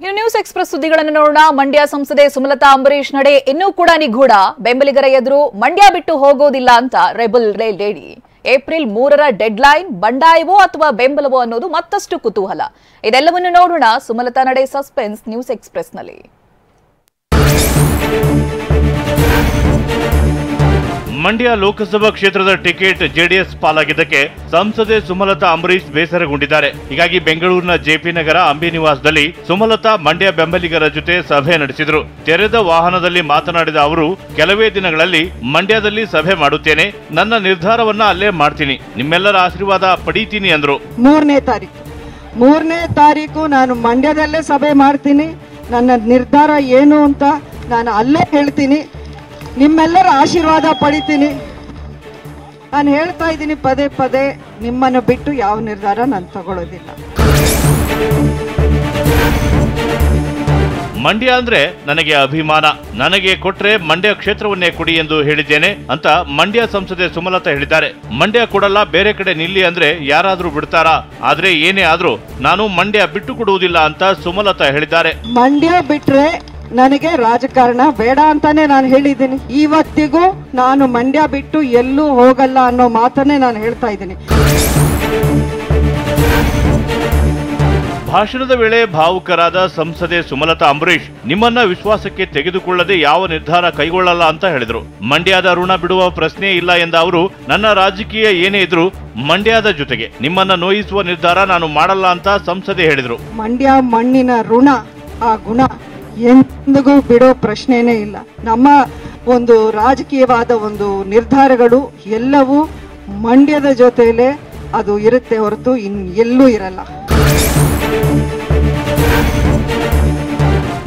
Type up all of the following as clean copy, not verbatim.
News express ಸುದ್ದಿಗಳನ್ನು ನೋಡೋಣ. ಮಂಡ್ಯ ಸಂಸದೆ ಸುಮಲತಾ ಅಂಬರೀಶ್ ನಡೆ ಇನ್ನೂ ಕೂಡ ನಿಗೂಢ. ಬೆಂಬಲಿಗರ ಎದುರು ಮಂಡ್ಯ ಬಿಟ್ಟು ಹೋಗೋದಿಲ್ಲ ಅಂತ ರೆಬಲ್ ಲೇಡಿ. ಏಪ್ರಿಲ್ 3ರ ಡೆಡ್ಲೈನ್ ಬಂಡಾಯವೋ ಅಥವಾ ಬೆಂಬಲವೋ ಅನ್ನೋದು ಮತ್ತಷ್ಟು ಕುತೂಹಲ. ಇದೆಲ್ಲವನ್ನು ನೋಡೋಣ ಸುಮಲತಾ ನಡೆ ಸಸ್ಪೆನ್ಸ್ ನ್ಯೂಸ್ ಎಕ್ಸ್‌ಪ್ರೆಸ್ನಲ್ಲಿ. ಮಂಡ್ಯ ಲೋಕಸಭಾ ಕ್ಷೇತ್ರದ ಟಿಕೆಟ್ ಜೆಡಿಎಸ್ ಪಾಲಾಗಿದ್ದಕ್ಕೆ ಸಂಸದೆ ಸುಮಲತಾ ಅಂಬರೀಶ್ ಬೇಸರಗೊಂಡಿದ್ದಾರೆ. ಹೀಗಾಗಿ ಬೆಂಗಳೂರಿನ ಜೆಪಿ ನಗರ ಅಂಬಿ ನಿವಾಸದಲ್ಲಿ ಸುಮಲತಾ ಮಂಡ್ಯ ಬೆಂಬಲಿಗರ ಜೊತೆ ಸಭೆ ನಡೆಸಿದರು. ತೆರೆದ ವಾಹನದಲ್ಲಿ ಮಾತನಾಡಿದ ಅವರು, ಕೆಲವೇ ದಿನಗಳಲ್ಲಿ ಮಂಡ್ಯದಲ್ಲಿ ಸಭೆ ಮಾಡುತ್ತೇನೆ, ನನ್ನ ನಿರ್ಧಾರವನ್ನ ಅಲ್ಲೇ ಮಾಡ್ತೀನಿ, ನಿಮ್ಮೆಲ್ಲರ ಆಶೀರ್ವಾದ ಪಡೀತೀನಿ ಅಂದ್ರು. 3ನೇ ತಾರೀಕು ನಾನು ಮಂಡ್ಯದಲ್ಲೇ ಸಭೆ ಮಾಡ್ತೀನಿ. ನನ್ನ ನಿರ್ಧಾರ ಏನು ಅಂತ ನಾನು ಅಲ್ಲೇ ಹೇಳ್ತೀನಿ, ನಿಮ್ಮೆಲ್ಲರ ಆಶೀರ್ವಾದ ಪಡಿತೀನಿ. ನಾನು ಹೇಳ್ತಾ ಇದ್ದೀನಿ ಪದೇ ಪದೇ, ನಿಮ್ಮನ್ನು ಬಿಟ್ಟು ಯಾವ ನಿರ್ಧಾರ ನಾನು ತಗೊಳ್ಳೋದಿಲ್ಲ. ಮಂಡ್ಯ ಅಂದ್ರೆ ನನಗೆ ಅಭಿಮಾನ, ನನಗೆ ಕೊಟ್ರೆ ಮಂಡ್ಯ ಕ್ಷೇತ್ರವನ್ನೇ ಕೊಡಿ ಎಂದು ಹೇಳಿದ್ದೇನೆ ಅಂತ ಮಂಡ್ಯ ಸಂಸದೆ ಸುಮಲತಾ ಹೇಳಿದ್ದಾರೆ. ಮಂಡ್ಯ ಕೊಡಲ್ಲ, ಬೇರೆ ಕಡೆ ನಿಲ್ಲಿ ಅಂದ್ರೆ ಯಾರಾದ್ರೂ ಬಿಡ್ತಾರಾ? ಆದ್ರೆ ಏನೇ ಆದ್ರೂ ನಾನು ಮಂಡ್ಯ ಬಿಟ್ಟು ಕೊಡುವುದಿಲ್ಲ ಅಂತ ಸುಮಲತಾ ಹೇಳಿದ್ದಾರೆ. ಮಂಡ್ಯ ಬಿಟ್ರೆ ನನಗೆ ರಾಜಕಾರಣ ಬೇಡ ಅಂತಾನೆ ನಾನು ಹೇಳಿದ್ದೀನಿ. ಇವತ್ತಿಗೂ ನಾನು ಮಂಡ್ಯ ಬಿಟ್ಟು ಎಲ್ಲೂ ಹೋಗಲ್ಲ ಅನ್ನೋ ಮಾತನ್ನೇ ನಾನು ಹೇಳ್ತಾ ಇದ್ದೀನಿ. ಭಾಷಣದ ವೇಳೆ ಭಾವುಕರಾದ ಸಂಸದೆ ಸುಮಲತಾ ಅಂಬರೀಶ್, ನಿಮ್ಮನ್ನ ವಿಶ್ವಾಸಕ್ಕೆ ತೆಗೆದುಕೊಳ್ಳದೆ ಯಾವ ನಿರ್ಧಾರ ಕೈಗೊಳ್ಳಲ್ಲ ಅಂತ ಹೇಳಿದ್ರು. ಮಂಡ್ಯದ ಋಣ ಬಿಡುವ ಪ್ರಶ್ನೆ ಇಲ್ಲ ಎಂದ ಅವರು, ನನ್ನ ರಾಜಕೀಯ ಏನೇ ಇದ್ರು ಮಂಡ್ಯದ ಜೊತೆಗೆ, ನಿಮ್ಮನ್ನ ನೋಯಿಸುವ ನಿರ್ಧಾರ ನಾನು ಮಾಡಲ್ಲ ಅಂತ ಸಂಸದೆ ಹೇಳಿದ್ರು. ಮಂಡ್ಯ ಮಣ್ಣಿನ ಋಣ, ಆ ಗುಣ ಎಂದಿಗೂ ಬಿಡೋ ಪ್ರಶ್ನೆನೇ ಇಲ್ಲ. ನಮ್ಮ ಒಂದು ರಾಜಕೀಯವಾದ ಒಂದು ನಿರ್ಧಾರಗಳು ಎಲ್ಲವೂ ಮಂಡ್ಯದ ಜೊತೆಲೇ ಅದು ಇರುತ್ತೆ ಹೊರತು ಎಲ್ಲೂ ಇರಲ್ಲ.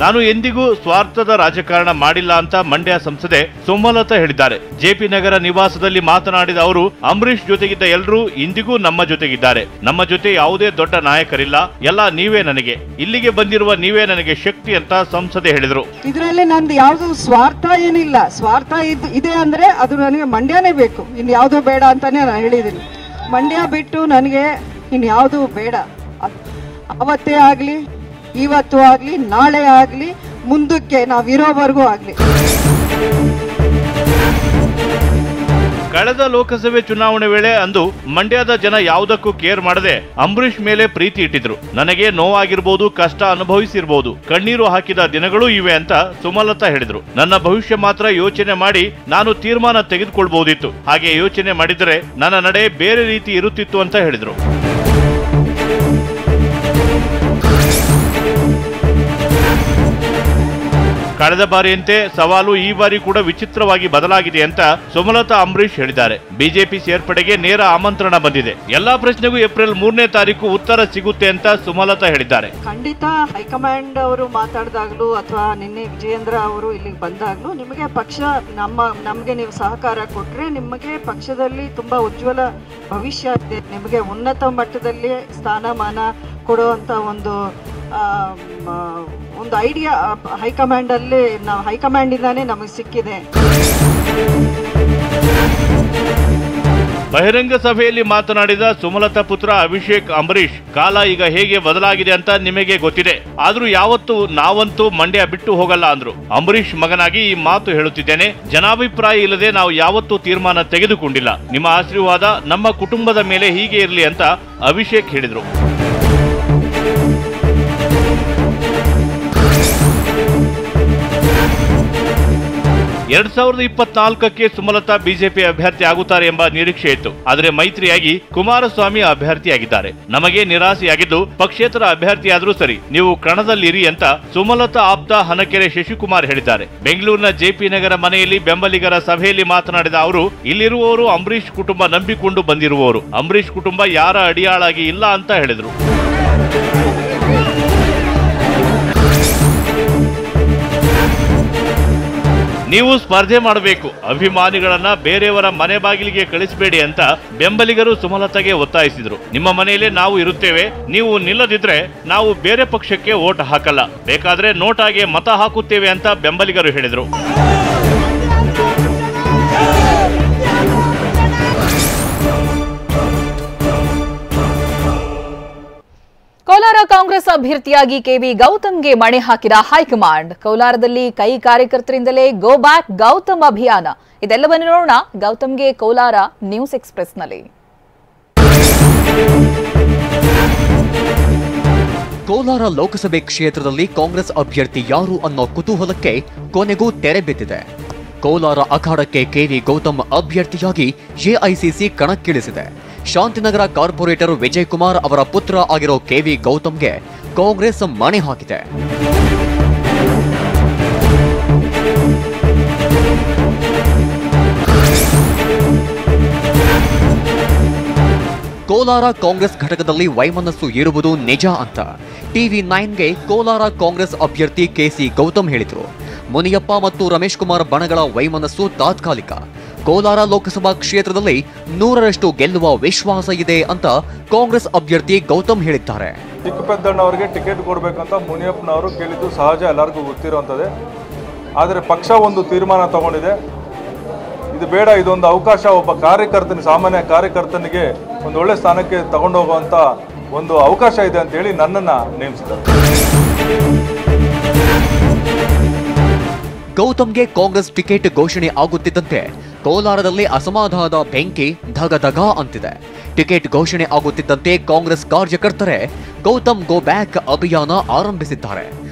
ನಾನು ಎಂದಿಗೂ ಸ್ವಾರ್ಥದ ರಾಜಕಾರಣ ಮಾಡಿಲ್ಲ ಅಂತ ಮಂಡ್ಯ ಸಂಸದೆ ಸುಮಲತಾ ಹೇಳಿದ್ದಾರೆ. ಜೆಪಿ ನಗರ ನಿವಾಸದಲ್ಲಿ ಮಾತನಾಡಿದ ಅವರು, ಅಂಬರೀಶ್ ಜೊತೆಗಿದ್ದ ಎಲ್ಲರೂ ಇಂದಿಗೂ ನಮ್ಮ ಜೊತೆಗಿದ್ದಾರೆ. ನಮ್ಮ ಜೊತೆ ಯಾವುದೇ ದೊಡ್ಡ ನಾಯಕರಿಲ್ಲ, ಎಲ್ಲ ನೀವೇ ನನಗೆ, ಇಲ್ಲಿಗೆ ಬಂದಿರುವ ನೀವೇ ನನಗೆ ಶಕ್ತಿ ಅಂತ ಸಂಸದೆ ಹೇಳಿದ್ರು. ಇದರಲ್ಲಿ ನಂದು ಯಾವ್ದು ಸ್ವಾರ್ಥ ಏನಿಲ್ಲ. ಸ್ವಾರ್ಥ ಇದೆ ಅಂದ್ರೆ ಅದು ನನಗೆ ಮಂಡ್ಯನೇ ಬೇಕು, ಇನ್ ಯಾವ್ದು ಬೇಡ ಅಂತಾನೆ ನಾನು ಹೇಳಿದ್ದೀನಿ. ಮಂಡ್ಯ ಬಿಟ್ಟು ನನಗೆ ಇನ್ಯಾವುದೂ ಬೇಡ. ಅವತ್ತೇ ಆಗ್ಲಿ, ಇವತ್ತು ಆಗ್ಲಿ, ನಾಳೆ ಆಗ್ಲಿ, ಮುಂದಕ್ಕೆ ನಾವಿರೋವರೆಗೂ ಆಗ್ಲಿ. ಕಳೆದ ಲೋಕಸಭೆ ಚುನಾವಣೆ ವೇಳೆ ಅಂದು ಮಂಡ್ಯದ ಜನ ಯಾವುದಕ್ಕೂ ಕೇರ್ ಮಾಡದೆ ಅಂಬರೀಶ್ ಮೇಲೆ ಪ್ರೀತಿ ಇಟ್ಟಿದ್ರು. ನನಗೆ ನೋವಾಗಿರ್ಬೋದು, ಕಷ್ಟ ಅನುಭವಿಸಿರ್ಬೋದು, ಕಣ್ಣೀರು ಹಾಕಿದ ದಿನಗಳೂ ಇವೆ ಅಂತ ಸುಮಲತಾ ಹೇಳಿದ್ರು. ನನ್ನ ಭವಿಷ್ಯ ಮಾತ್ರ ಯೋಚನೆ ಮಾಡಿ ನಾನು ತೀರ್ಮಾನ ತೆಗೆದುಕೊಳ್ಬಹುದಿತ್ತು, ಹಾಗೆ ಯೋಚನೆ ಮಾಡಿದರೆ ನನ್ನ ನಡೆ ಬೇರೆ ರೀತಿ ಇರುತ್ತಿತ್ತು ಅಂತ ಹೇಳಿದ್ರು. ಕಳೆದ ಬಾರಿಯಂತೆ ಸವಾಲು ಈ ಬಾರಿ ಕೂಡ ವಿಚಿತ್ರವಾಗಿ ಬದಲಾಗಿದೆ ಅಂತ ಸುಮಲತಾ ಅಂಬರೀಶ್ ಹೇಳಿದ್ದಾರೆ. ಬಿಜೆಪಿ ಸೇರ್ಪಡೆಗೆ ನೇರ ಆಮಂತ್ರಣ ಬಂದಿದೆ. ಎಲ್ಲಾ ಪ್ರಶ್ನೆಗೂ ಏಪ್ರಿಲ್ 3ನೇ ತಾರೀಕು ಉತ್ತರ ಸಿಗುತ್ತೆ ಅಂತ ಸುಮಲತಾ ಹೇಳಿದ್ದಾರೆ. ಖಂಡಿತ ಹೈಕಮಾಂಡ್ ಅವರು ಮಾತಾಡಿದಾಗ್ಲೂ ಅಥವಾ ನಿನ್ನೆ ವಿಜಯೇಂದ್ರ ಅವರು ಇಲ್ಲಿಗೆ ಬಂದಾಗ್ಲೂ ನಿಮಗೆ ಪಕ್ಷ ನಮಗೆ ನೀವು ಸಹಕಾರ ಕೊಟ್ರೆ ನಿಮಗೆ ಪಕ್ಷದಲ್ಲಿ ತುಂಬಾ ಉಜ್ವಲ ಭವಿಷ್ಯ ಇದೆ, ನಿಮಗೆ ಉನ್ನತ ಮಟ್ಟದಲ್ಲಿ ಸ್ಥಾನಮಾನ ಕೊಡುವಂತ ಒಂದು ಐಡಿಯಾ ಹೈಕಮಾಂಡ್ ಇಂದಾನೇ ನಮಗೆ ಸಿಕ್ಕಿದೆ. ಬಹಿರಂಗ ಸಭೆಯಲ್ಲಿ ಮಾತನಾಡಿದ ಸುಮಲತಾ ಪುತ್ರ ಅಭಿಷೇಕ್ ಅಂಬರೀಶ್, ಕಾಲ ಈಗ ಹೇಗೆ ಬದಲಾಗಿದೆ ಅಂತ ನಿಮಗೆ ಗೊತ್ತಿದೆ, ಆದ್ರೂ ಯಾವತ್ತೂ ನಾವಂತೂ ಮಂಡ್ಯ ಬಿಟ್ಟು ಹೋಗಲ್ಲ ಅಂದ್ರು. ಅಂಬರೀಶ್ ಮಗನಾಗಿ ಈ ಮಾತು ಹೇಳುತ್ತಿದ್ದೇನೆ, ಜನಾಭಿಪ್ರಾಯ ಇಲ್ಲದೆ ನಾವು ಯಾವತ್ತೂ ತೀರ್ಮಾನ ತೆಗೆದುಕೊಂಡಿಲ್ಲ. ನಿಮ್ಮ ಆಶೀರ್ವಾದ ನಮ್ಮ ಕುಟುಂಬದ ಮೇಲೆ ಹೀಗೆ ಇರಲಿ ಅಂತ ಅಭಿಷೇಕ್ ಹೇಳಿದ್ರು. ಎರಡ್ 2024ಕ್ಕೆ ಸುಮಲತಾ ಬಿಜೆಪಿ ಅಭ್ಯರ್ಥಿ ಆಗುತ್ತಾರೆ ಎಂಬ ನಿರೀಕ್ಷೆ ಇತ್ತು. ಆದರೆ ಮೈತ್ರಿಯಾಗಿ ಕುಮಾರಸ್ವಾಮಿ ಅಭ್ಯರ್ಥಿಯಾಗಿದ್ದಾರೆ. ನಮಗೆ ನಿರಾಸೆಯಾಗಿದ್ದು ಪಕ್ಷೇತರ ಅಭ್ಯರ್ಥಿಯಾದ್ರೂ ಸರಿ, ನೀವು ಕಣದಲ್ಲಿರಿ ಅಂತ ಸುಮಲತಾ ಆಪ್ತ ಹನಕೆರೆ ಶಶಿಕುಮಾರ್ ಹೇಳಿದ್ದಾರೆ. ಬೆಂಗಳೂರಿನ ಜೆಪಿ ನಗರ ಮನೆಯಲ್ಲಿ ಬೆಂಬಲಿಗರ ಸಭೆಯಲ್ಲಿ ಮಾತನಾಡಿದ ಅವರು, ಇಲ್ಲಿರುವವರು ಅಂಬರೀಶ್ ಕುಟುಂಬ ನಂಬಿಕೊಂಡು ಬಂದಿರುವವರು, ಅಂಬರೀಶ್ ಕುಟುಂಬ ಯಾರ ಅಡಿಯಾಳಾಗಿ ಇಲ್ಲ ಅಂತ ಹೇಳಿದ್ರು. ನೀವು ಸ್ಪರ್ಧೆ ಮಾಡಬೇಕು, ಅಭಿಮಾನಿಗಳನ್ನ ಬೇರೆಯವರ ಮನೆ ಬಾಗಿಲಿಗೆ ಕಳಿಸಬೇಡಿ ಅಂತ ಬೆಂಬಲಿಗರು ಸುಮಲತಾಗೆ ಒತ್ತಾಯಿಸಿದ್ರು. ನಿಮ್ಮ ಮನೆಯಲ್ಲೇ ನಾವು ಇರುತ್ತೇವೆ, ನೀವು ನಿಲ್ಲದಿದ್ರೆ ನಾವು ಬೇರೆ ಪಕ್ಷಕ್ಕೆ ವೋಟ್ ಹಾಕಲ್ಲ, ಬೇಕಾದ್ರೆ ನೋಟಾಗೆ ಮತ ಹಾಕುತ್ತೇವೆ ಅಂತ ಬೆಂಬಲಿಗರು ಹೇಳಿದ್ರು. ಕೋಲಾರ ಕಾಂಗ್ರೆಸ್ ಅಭ್ಯರ್ಥಿಯಾಗಿ ಕೆವಿ ಗೌತಮ್ಗೆ ಮಣೆ ಹಾಕಿದ ಹೈಕಮಾಂಡ್. ಕೋಲಾರದಲ್ಲಿ ಕೈ ಕಾರ್ಯಕರ್ತರಿಂದಲೇ ಗೋ ಬ್ಯಾಕ್ ಗೌತಮ್ ಅಭಿಯಾನ. ಇದೆಲ್ಲವನ್ನು ನೋಡೋಣ ಗೌತಮ್ಗೆ ಕೋಲಾರ ನ್ಯೂಸ್ ಎಕ್ಸ್‌ಪ್ರೆಸ್‌ನಲ್ಲಿ. ಕೋಲಾರ ಲೋಕಸಭೆ ಕ್ಷೇತ್ರದಲ್ಲಿ ಕಾಂಗ್ರೆಸ್ ಅಭ್ಯರ್ಥಿ ಯಾರು ಅನ್ನೋ ಕುತೂಹಲಕ್ಕೆ ಕೊನೆಗೂ ತೆರೆ ಬಿದ್ದಿದೆ. ಕೋಲಾರ ಅಖಾಡಕ್ಕೆ ಕೆವಿ ಗೌತಮ್ ಅಭ್ಯರ್ಥಿಯಾಗಿ ಎಐಸಿಸಿ ಕಣಕ್ಕಿಳಿಸಿದೆ. ಶಾಂತಿನಗರ ಕಾರ್ಪೊರೇಟರ್ ವಿಜಯ್ ಕುಮಾರ್ ಅವರ ಪುತ್ರ ಆಗಿರೋ ಕೆವಿ ಗೌತಮ್ಗೆ ಕಾಂಗ್ರೆಸ್ ಮಣೆ ಹಾಕಿದೆ. ಕೋಲಾರ ಕಾಂಗ್ರೆಸ್ ಘಟಕದಲ್ಲಿ ವೈಮನಸ್ಸು ಇರುವುದು ನಿಜ ಅಂತ TV9ಗೆ ಕೋಲಾರ ಕಾಂಗ್ರೆಸ್ ಅಭ್ಯರ್ಥಿ ಕೆಸಿ ಗೌತಮ್ ಹೇಳಿದರು. ಮುನಿಯಪ್ಪ ಮತ್ತು ರಮೇಶ್ ಕುಮಾರ್ ಬಣಗಳ ವೈಮನಸ್ಸು ತಾತ್ಕಾಲಿಕ. ಕೋಲಾರ ಲೋಕಸಭಾ ಕ್ಷೇತ್ರದಲ್ಲಿ 100ರಷ್ಟು ಗೆಲ್ಲುವ ವಿಶ್ವಾಸ ಇದೆ ಅಂತ ಕಾಂಗ್ರೆಸ್ ಅಭ್ಯರ್ಥಿ ಗೌತಮ್ ಹೇಳಿದ್ದಾರೆ. ಚಿಕ್ಕಪೆದ್ದಣ್ಣವರಿಗೆ ಟಿಕೆಟ್ ಕೊಡಬೇಕಂತ ಮುನಿಯಪ್ಪನವರು ಕೇಳಿದ್ದು ಸಹಜ, ಎಲ್ಲರಿಗೂ ಗೊತ್ತಿರುವಂಥದ್ದೇ. ಆದರೆ ಪಕ್ಷ ಒಂದು ತೀರ್ಮಾನ ತಗೊಂಡಿದೆ, ಇದು ಬೇಡ, ಇದೊಂದು ಅವಕಾಶ ಒಬ್ಬ ಕಾರ್ಯಕರ್ತನಿಗೆ, ಸಾಮಾನ್ಯ ಕಾರ್ಯಕರ್ತನಿಗೆ ಒಂದು ಒಳ್ಳೆ ಸ್ಥಾನಕ್ಕೆ ತಗೊಂಡೋಗುವಂಥ ಒಂದು ಅವಕಾಶ ಇದೆ ಅಂತೇಳಿ ನನ್ನನ್ನು ನೇಮಿಸಿದ್ದಾರೆ. ಗೌತಮ್ಗೆ ಕಾಂಗ್ರೆಸ್ ಟಿಕೆಟ್ ಘೋಷಣೆ ಆಗುತ್ತಿದ್ದಂತೆ ಕೋಲಾರದಲ್ಲಿ ಅಸಮಾಧಾನದ ಬೆಂಕಿ ಧಗಧಗ ಅಂತಿದೆ. ಟಿಕೆಟ್ ಘೋಷಣೆ ಆಗುತ್ತಿದ್ದಂತೆ ಕಾಂಗ್ರೆಸ್ ಕಾರ್ಯಕರ್ತರೇ ಗೌತಮ್ ಗೋ ಬ್ಯಾಕ್ ಅಭಿಯಾನ ಆರಂಭಿಸಿದ್ದಾರೆ.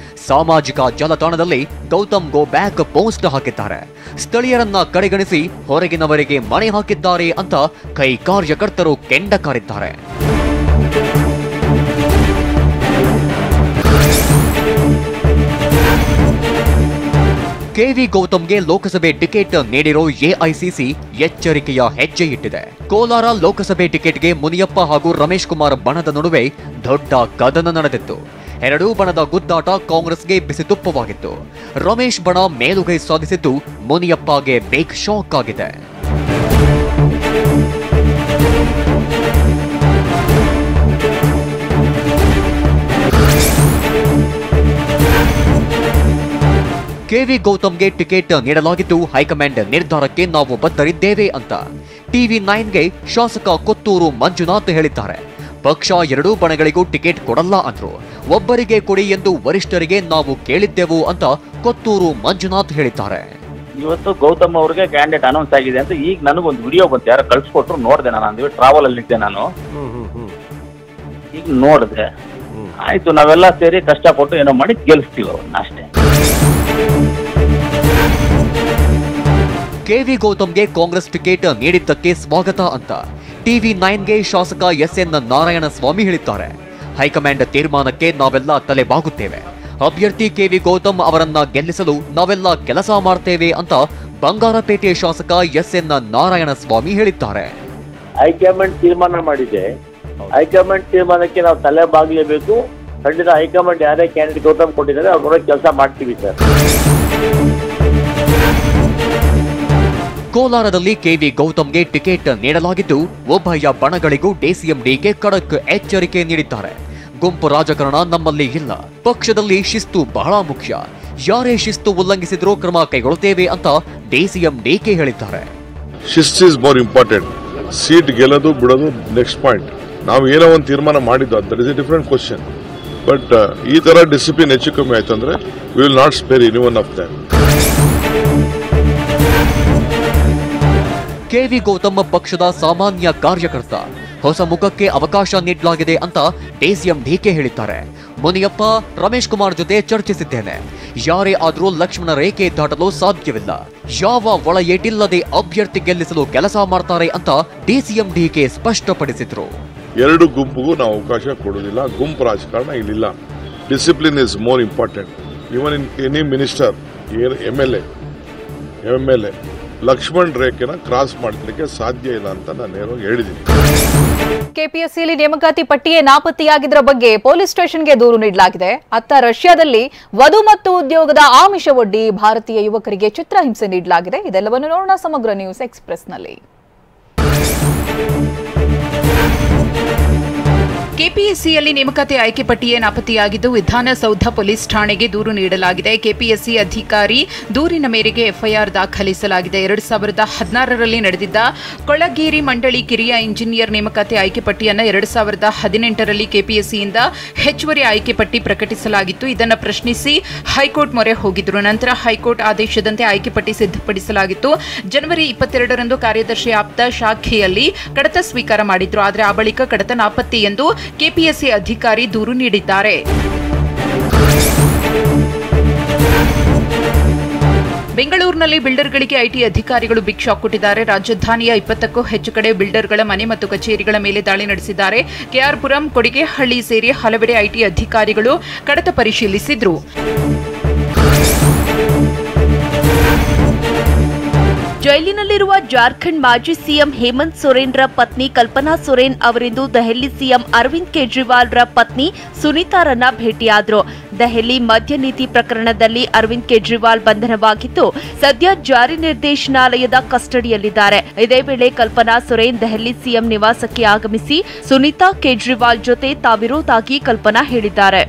ಸಾಮಾಜಿಕ ಜಾಲತಾಣದಲ್ಲಿ ಗೌತಮ್ ಗೋ ಬ್ಯಾಕ್ ಪೋಸ್ಟ್ ಹಾಕಿದ್ದಾರೆ. ಸ್ಥಳೀಯರನ್ನ ಕಡೆಗಣಿಸಿ ಹೊರಗಿನವರಿಗೆ ಮಣೆ ಹಾಕಿದ್ದಾರೆ ಅಂತ ಕೈ ಕಾರ್ಯಕರ್ತರು ಕೆಂಡ ಕಾರಿದ್ದಾರೆ. ಕೆವಿ ಗೌತಮ್ಗೆ ಲೋಕಸಭೆ ಟಿಕೆಟ್ ನೀಡಿರೋ ಎಐಸಿಸಿ ಎಚ್ಚರಿಕೆಯ ಹೆಜ್ಜೆ ಇಟ್ಟಿದೆ. ಕೋಲಾರ ಲೋಕಸಭೆ ಟಿಕೆಟ್ಗೆ ಮುನಿಯಪ್ಪ ಹಾಗೂ ರಮೇಶ್ ಕುಮಾರ್ ಬಣದ ನಡುವೆ ದೊಡ್ಡ ಕದನ ನಡೆದಿತ್ತು. ಎರಡೂ ಬಣದ ಗುದ್ದಾಟ ಕಾಂಗ್ರೆಸ್ಗೆ ಬಿಸಿತುಪ್ಪವಾಗಿತ್ತು. ರಮೇಶ್ ಬಣ ಮೇಲುಗೈ ಸಾಧಿಸಿದ್ದು ಮುನಿಯಪ್ಪಗೆ ಬಿಗ್ ಶಾಕ್ ಆಗಿದೆ. ಕೆವಿ ಗೌತಮ್ಗೆ ಟಿಕೆಟ್ ನೀಡಲಾಗಿದ್ದು ಹೈಕಮಾಂಡ್ ನಿರ್ಧಾರಕ್ಕೆ ನಾವು ಬದ್ಧರಿದ್ದೇವೆ ಅಂತ TV9ಗೆ ಶಾಸಕ ಕೊತ್ತೂರು ಮಂಜುನಾಥ್ ಹೇಳಿದ್ದಾರೆ. ಪಕ್ಷ ಎರಡೂ ಬಣಗಳಿಗೂ ಟಿಕೆಟ್ ಕೊಡಲ್ಲ ಅಂದ್ರು. ಒಬ್ಬರಿಗೆ ಕೊಡಿ ಎಂದು ವರಿಷ್ಠರಿಗೆ ನಾವು ಕೇಳಿದ್ದೆವು ಅಂತ ಕೊತ್ತೂರು ಮಂಜುನಾಥ್ ಹೇಳಿದ್ದಾರೆ. ಇವತ್ತು ಗೌತಮ್ ಅವರಿಗೆ ಕ್ಯಾಂಡಿಡೇಟ್ ಅನೌನ್ಸ್ ಆಗಿದೆ ಅಂತ ಈಗ ನನಗೊಂದು ವಿಡಿಯೋ ಬಂತು, ಯಾರು ಕಳ್ಸಿಕೊಟ್ರು, ನೋಡಿದೆ. ನಾನು ಟ್ರಾವೆಲ್ ಅಲ್ಲಿ ಇದ್ದೆ, ನಾನು ಈಗ ನೋಡಿದೆ. ಆಯ್ತು, ನಾವೆಲ್ಲ ಸೇರಿ ಕಷ್ಟಪಟ್ಟು ಏನೋ ಮಾಡಿ ಗೆಲ್ಲಿಸ್ತೀವಿ ಅವ್ರನ್ನ ಅಷ್ಟೇ. ಕೆವಿ ಗೌತಮ್ಗೆ ಕಾಂಗ್ರೆಸ್ ಟಿಕೆಟ್ ನೀಡಿದ್ದಕ್ಕೆ ಸ್ವಾಗತ ಅಂತ TV9ಗೆ ಶಾಸಕ SN ನಾರಾಯಣ ಸ್ವಾಮಿ ಹೇಳಿದ್ದಾರೆ. ಹೈಕಮಾಂಡ್ ತೀರ್ಮಾನಕ್ಕೆ ನಾವೆಲ್ಲ ತಲೆಬಾಗುತ್ತೇವೆ. ಅಭ್ಯರ್ಥಿ ಕೆವಿ ಗೌತಮ್ ಅವರನ್ನ ಗೆಲ್ಲಿಸಲು ನಾವೆಲ್ಲ ಕೆಲಸ ಮಾಡ್ತೇವೆ ಅಂತ ಬಂಗಾರಪೇಟೆ ಶಾಸಕ SN ನಾರಾಯಣ ಸ್ವಾಮಿ ಹೇಳಿದ್ದಾರೆ. ಹೈಕಮಾಂಡ್ ತೀರ್ಮಾನ ಮಾಡಿದೆ, ಹೈಕಮಾಂಡ್ ತೀರ್ಮಾನಕ್ಕೆ ನಾವು ತಲೆ ಬಾಗಲೇಬೇಕು. ಖಂಡಿತ ಹೈಕಮಾಂಡ್ ಯಾರೇ ಕ್ಯಾಂಡಿಡೇಟ್ ಗೌತಮ್ ಕೊಟ್ಟಿದ್ದಾರೆ ಅವ್ರ ಕೆಲಸ ಮಾಡ್ತೀವಿ ಸರ್. ಕೋಲಾರದಲ್ಲಿ ಕೆವಿ ಗೌತಮ್ಗೆ ಟಿಕೆಟ್ ನೀಡಲಾಗಿದ್ದು ಉಭಯ ಬಣಗಳಿಗೂ DCMDK ಖಡಕ್ ಎಚ್ಚರಿಕೆ ನೀಡಿದ್ದಾರೆ. ಗುಂಪು ರಾಜಕಾರಣ ನಮ್ಮಲ್ಲಿ ಇಲ್ಲ. ಪಕ್ಷದಲ್ಲಿ ಶಿಸ್ತು ಬಹಳ ಮುಖ್ಯ. ಯಾರೇ ಶಿಸ್ತು ಉಲ್ಲಂಘಿಸಿದ್ರೂ ಕ್ರಮ ಕೈಗೊಳ್ಳುತ್ತೇವೆ ಅಂತ DCMDK ಹೇಳಿದ್ದಾರೆ. ಶಿಸ್ತು ಇಸ್ ಮೋರ್ ಇಂಪಾರ್ಟೆಂಟ್. ಸೀಟ್ ಗೆಲ್ಲೋದು ಬಿಡೋದು ನೆಕ್ಸ್ಟ್ ಪಾಯಿಂಟ್. ನಾವು ಏನೋ ಒಂದು ತೀರ್ಮಾನ ಮಾಡಿದ್ದು, that is a different question. But ಈ ತರ ಡಿಸಿಪ್ಲಿನ್ ಹೆಚ್ಚು ಕಮ್ಮಿ ಆಯ್ತು ಅಂದ್ರೆ we will not spare any one of them. KV Gautam ಪಕ್ಷದ ಸಾಮಾನ್ಯ ಕಾರ್ಯಕರ್ತ. ಹೊಸ ಮುಖಕ್ಕೆ ಅವಕಾಶ ನೀಡಲಾಗಿದೆ ಅಂತ DCMDK ಹೇಳಿದ್ದಾರೆ. ಮುನಿಯಪ್ಪ, ರಮೇಶ್ ಕುಮಾರ್ ಜೊತೆ ಚರ್ಚಿಸಿದ್ದೇನೆ. ಯಾರೇ ಆದರೂ ಲಕ್ಷ್ಮಣ ರೇಖೆ ದಾಟಲು ಸಾಧ್ಯವಿಲ್ಲ. ಯಾವ ಒಳ ಏಟಿಲ್ಲದೆ ಅಭ್ಯರ್ಥಿ ಗೆಲ್ಲಿಸಲು ಕೆಲಸ ಮಾಡ್ತಾರೆ ಅಂತ DCMDK ಸ್ಪಷ್ಟಪಡಿಸಿದ್ರು. ಎರಡು ಗುಂಪಿಗೂ ನಾವು ಅವಕಾಶ ಕೊಡೋದಿಲ್ಲ. ಗುಂಪು ರಾಜಕಾರಣ ಇಲ್ಲಿಲ್ಲ. Discipline is more important. Even in any minister, MLA Lakshman ರೇಖೆನ ಕ್ರಾಸ್ ಮಾಡಲಿಕ್ಕೆ ಸಾಧ್ಯ ಇಲ್ಲ ಅಂತ ನಾನು ಹೇಳಿದ್ದೀನಿ. ಕೆಪಿಎಸ್ಸಿಯಲ್ಲಿ ನೇಮಕಾತಿ ಪಟ್ಟಿಯೇ ನಾಪತ್ತೆಯಾಗಿದ್ದರ ಬಗ್ಗೆ ಪೊಲೀಸ್ ಸ್ಟೇಷನ್ಗೆ ದೂರು ನೀಡಲಾಗಿದೆ. ಅತ್ತ ರಷ್ಯಾದಲ್ಲಿ ವಧು ಮತ್ತು ಉದ್ಯೋಗದ ಆಮಿಷವೊಡ್ಡಿ ಭಾರತೀಯ ಯುವಕರಿಗೆ ಚಿತ್ರಹಿಂಸೆ ನೀಡಲಾಗಿದೆ. ಇದೆಲ್ಲವನ್ನು ನೋಡೋಣ ಸಮಗ್ರ ನ್ಯೂಸ್ ಎಕ್ಸ್‌ಪ್ರೆಸ್‌ನಲ್ಲಿ. ಕೆಪಿಎಸ್ಸಿಯಲ್ಲಿ ನೇಮಕಾತಿ ಆಯ್ಕೆ ಪಟ್ಟಿಯೇ ನಾಪತ್ತೆಯಾಗಿದ್ದು ವಿಧಾನಸೌಧ ಪೊಲೀಸ್ ಠಾಣೆಗೆ ದೂರು ನೀಡಲಾಗಿದೆ. ಕೆಪಿಎಸ್ಸಿ ಅಧಿಕಾರಿ ದೂರಿನ ಮೇರೆಗೆ ಎಫ್ಐಆರ್ ದಾಖಲಿಸಲಾಗಿದೆ. 2016ರಲ್ಲಿ ನಡೆದಿದ್ದ ಕೊಳಗೇರಿ ಮಂಡಳಿ ಕಿರಿಯ ಇಂಜಿನಿಯರ್ ನೇಮಕಾತಿ ಆಯ್ಕೆ ಪಟ್ಟಿಯನ್ನು 2018ರಲ್ಲಿ ಕೆಪಿಎಸ್ಸಿಯಿಂದ ಹೆಚ್ಚುವರಿ ಆಯ್ಕೆ ಪಟ್ಟಿ ಪ್ರಕಟಿಸಲಾಗಿತ್ತು. ಇದನ್ನು ಪ್ರಶ್ನಿಸಿ ಹೈಕೋರ್ಟ್ ಮೊರೆ ಹೋಗಿದ್ರು. ನಂತರ ಹೈಕೋರ್ಟ್ ಆದೇಶದಂತೆ ಆಯ್ಕೆ ಪಟ್ಟಿ ಸಿದ್ಧಪಡಿಸಲಾಗಿತ್ತು. ಜನವರಿ 22ರಂದು ಕಾರ್ಯದರ್ಶಿ ಆಪ್ತ ಶಾಖೆಯಲ್ಲಿ ಕಡತ ಸ್ವೀಕಾರ ಮಾಡಿದ್ರು. ಆದರೆ ಆ ಬಳಿಕ ಕಡತ ನಾಪತ್ತೆ ಎಂದು ಕೆಪಿಎಸ್ಸಿ ಅಧಿಕಾರಿ ದೂರು ನೀಡಿದ್ದಾರೆ. ಬೆಂಗಳೂರಿನಲ್ಲಿ ಬಿಲ್ಡರ್ಗಳಿಗೆ ಐಟಿ ಅಧಿಕಾರಿಗಳು ಬಿಗ್ ಶಾಕ್ ಕೊಟ್ಟಿದ್ದಾರೆ. ರಾಜಧಾನಿಯ 20ಕ್ಕೂ ಹೆಚ್ಚು ಕಡೆ ಬಿಲ್ಡರ್ಗಳ ಮನೆ ಮತ್ತು ಕಚೇರಿಗಳ ಮೇಲೆ ದಾಳಿ ನಡೆಸಿದ್ದಾರೆ. ಕೆಆರ್ಪುರಂ, ಕೊಡಿಗೆಹಳ್ಳಿ ಸೇರಿ ಹಲವೆಡೆ ಐಟಿ ಅಧಿಕಾರಿಗಳು ಕಡತ ಪರಿಶೀಲಿಸಿದ್ರು. ಜೈಲಿನಲ್ಲಿರುವ ಜಾರ್ಖಂಡ್ ಮಾಜಿ ಸಿಎಂ ಹೇಮಂತ್ ಸೊರೇನ್ರ ಪತ್ನಿ ಕಲ್ಪನಾ ಸೊರೇನ್ ಅವರಿಂದು ದೆಹಲಿ ಸಿಎಂ ಅರವಿಂದ್ ಕೇಜ್ರಿವಾಲ್ರ ಪತ್ನಿ ಸುನೀತಾರನ್ನ ಭೇಟಿಯಾದರು. ದೆಹಲಿ ಮದ್ಯ ನೀತಿ ಪ್ರಕರಣದಲ್ಲಿ ಅರವಿಂದ್ ಕೇಜ್ರಿವಾಲ್ ಬಂಧನವಾಗಿದ್ದು ಸದ್ಯ ಜಾರಿ ನಿರ್ದೇಶನಾಲಯದ ಕಸ್ಟಡಿಯಲ್ಲಿದ್ದಾರೆ. ಇದೇ ವೇಳೆ ಕಲ್ಪನಾ ಸೊರೇನ್ ದೆಹಲಿ ಸಿಎಂ ನಿವಾಸಕ್ಕೆ ಆಗಮಿಸಿ ಸುನೀತಾ ಕೇಜ್ರಿವಾಲ್ ಜೊತೆ ತಾವಿರುವುದಾಗಿ ಕಲ್ಪನಾ ಹೇಳಿದ್ದಾರೆ.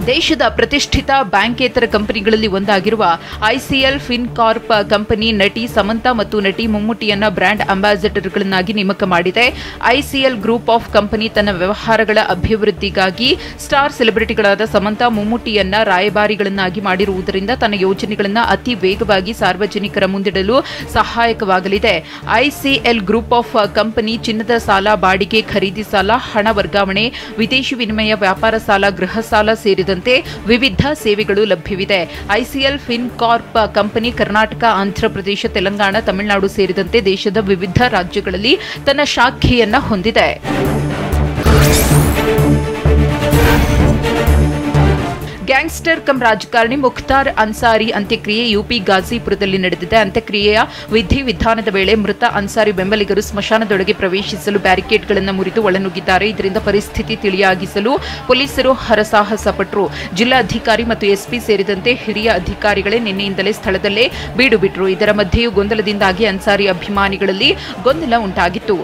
ದೇಶದ ಪ್ರತಿಷ್ಠಿತ ಬ್ಯಾಂಕೇತರ ಕಂಪನಿಗಳಲ್ಲಿ ಒಂದಾಗಿರುವ ಐಸಿಎಲ್ ಫಿನ್ಕಾರ್ಪ್ ಕಂಪನಿ ನಟಿ ಸಮಂತಾ ಮತ್ತು ನಟಿ ಮಮ್ಮುಟ್ಟಿಯನ್ನ ಬ್ರ್ಯಾಂಡ್ ಅಂಬಾಸಿಡರ್ಗಳನ್ನಾಗಿ ನೇಮಕ ಮಾಡಿದೆ. ಐಸಿಎಲ್ ಗ್ರೂಪ್ ಆಫ್ ಕಂಪನಿ ತನ್ನ ವ್ಯವಹಾರಗಳ ಅಭಿವೃದ್ಧಿಗಾಗಿ ಸ್ಟಾರ್ ಸೆಲೆಬ್ರಿಟಿಗಳಾದ ಸಮಂತಾ ಮಮ್ಮುಟ್ಟಿಯನ್ನ ರಾಯಭಾರಿಗಳನ್ನಾಗಿ ಮಾಡಿರುವುದರಿಂದ ತನ್ನ ಯೋಜನೆಗಳನ್ನು ಅತಿ ವೇಗವಾಗಿ ಸಾರ್ವಜನಿಕರ ಮುಂದಿಡಲು ಸಹಾಯಕವಾಗಲಿದೆ. ಐಸಿಎಲ್ ಗ್ರೂಪ್ ಆಫ್ ಕಂಪನಿ ಚಿನ್ನದ ಸಾಲ, ಬಾಡಿಗೆ, ಖರೀದಿ ಸಾಲ, ಹಣ ವರ್ಗಾವಣೆ, ವಿದೇಶಿ ವಿನಿಮಯ, ವ್ಯಾಪಾರ ಸಾಲ, ಗೃಹ ಸಾಲ ಸೇರಿದಂತೆ ವಿವಿಧ ಸೇವೆಗಳು ಲಭ್ಯವಿದೆ. ಐಸಿಎಲ್ ಫಿನ್ಕಾರ್ಪ್ ಕಂಪನಿ ಕರ್ನಾಟಕ, ಆಂಧ್ರಪ್ರದೇಶ, ತೆಲಂಗಾಣ, ತಮಿಳುನಾಡು ಸೇರಿದಂತೆ ದೇಶದ ವಿವಿಧ ರಾಜ್ಯಗಳಲ್ಲಿ ತನ್ನ ಶಾಖೆಯನ್ನ ಹೊಂದಿದೆ. ಗ್ಯಾಂಗ್ಸ್ಟರ್ ಕಮ್ ರಾಜಕಾರಣಿ ಮುಖ್ತಾರ್ ಅನ್ಸಾರಿ ಅಂತ್ಯಕ್ರಿಯೆ ಯುಪಿ ಗಾಜಿಪುರದಲ್ಲಿ ನಡೆದಿದೆ. ಅಂತ್ಯಕ್ರಿಯೆಯ ವಿಧಿವಿಧಾನದ ವೇಳೆ ಮೃತ ಅನ್ಸಾರಿ ಬೆಂಬಲಿಗರು ಸ್ಮಶಾನದೊಳಗೆ ಪ್ರವೇಶಿಸಲು ಬ್ಯಾರಿಕೇಡ್ಗಳನ್ನು ಮುರಿದು ಒಳನುಗ್ಗಿದ್ದಾರೆ. ಇದರಿಂದ ಪರಿಸ್ಥಿತಿ ತಿಳಿಯಾಗಿಸಲು ಪೊಲೀಸರು ಹರಸಾಹಸ ಪಟ್ಟರು. ಜಿಲ್ಲಾಧಿಕಾರಿ ಮತ್ತು ಎಸ್ಪಿ ಸೇರಿದಂತೆ ಹಿರಿಯ ಅಧಿಕಾರಿಗಳೇ ನಿನ್ನೆಯಿಂದಲೇ ಸ್ಥಳದಲ್ಲೇ ಬೀಡು ಬಿಟ್ಟರು. ಇದರ ಮಧ್ಯೆಯೂ ಗೊಂದಲದಿಂದಾಗಿ ಅನ್ಸಾರಿ ಅಭಿಮಾನಿಗಳಲ್ಲಿ ಗೊಂದಲ ಉಂಟಾಗಿತ್ತು.